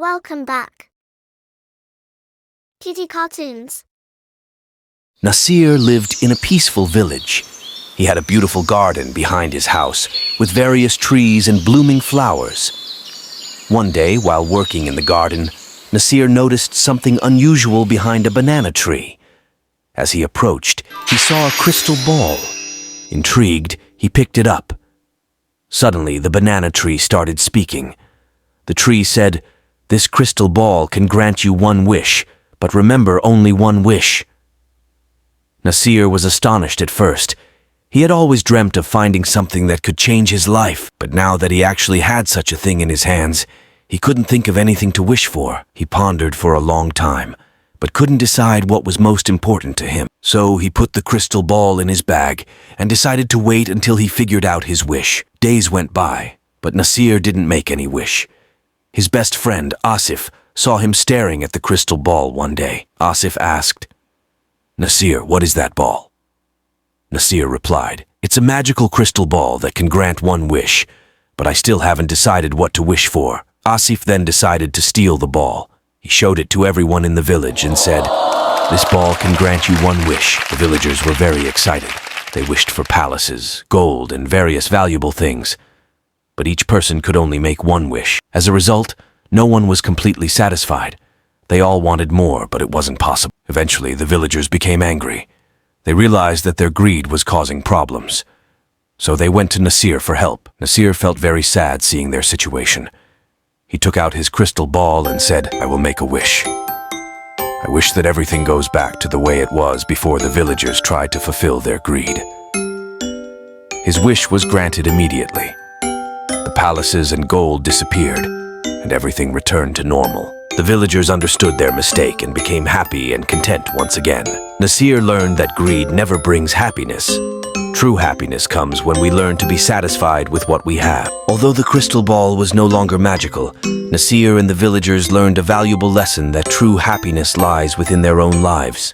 Welcome back. Kitty Cartoons. Nasir lived in a peaceful village. He had a beautiful garden behind his house with various trees and blooming flowers. One day, while working in the garden, Nasir noticed something unusual behind a banana tree. As he approached, he saw a crystal ball. Intrigued, he picked it up. Suddenly, the banana tree started speaking. The tree said, "This crystal ball can grant you one wish, but remember only one wish." Nasir was astonished at first. He had always dreamt of finding something that could change his life, but now that he actually had such a thing in his hands, he couldn't think of anything to wish for. He pondered for a long time, but couldn't decide what was most important to him. So he put the crystal ball in his bag and decided to wait until he figured out his wish. Days went by, but Nasir didn't make any wish. His best friend, Asif, saw him staring at the crystal ball one day. Asif asked, "Nasir, what is that ball?" Nasir replied, "It's a magical crystal ball that can grant one wish, but I still haven't decided what to wish for." Asif then decided to steal the ball. He showed it to everyone in the village and said, "This ball can grant you one wish." The villagers were very excited. They wished for palaces, gold, and various valuable things. But each person could only make one wish. As a result, no one was completely satisfied. They all wanted more, but it wasn't possible. Eventually, the villagers became angry. They realized that their greed was causing problems. So they went to Nasir for help. Nasir felt very sad seeing their situation. He took out his crystal ball and said, "I will make a wish. I wish that everything goes back to the way it was before the villagers tried to fulfill their greed." His wish was granted immediately. The palaces and gold disappeared, and everything returned to normal. The villagers understood their mistake and became happy and content once again. Nasir learned that greed never brings happiness. True happiness comes when we learn to be satisfied with what we have. Although the crystal ball was no longer magical, Nasir and the villagers learned a valuable lesson that true happiness lies within their own lives.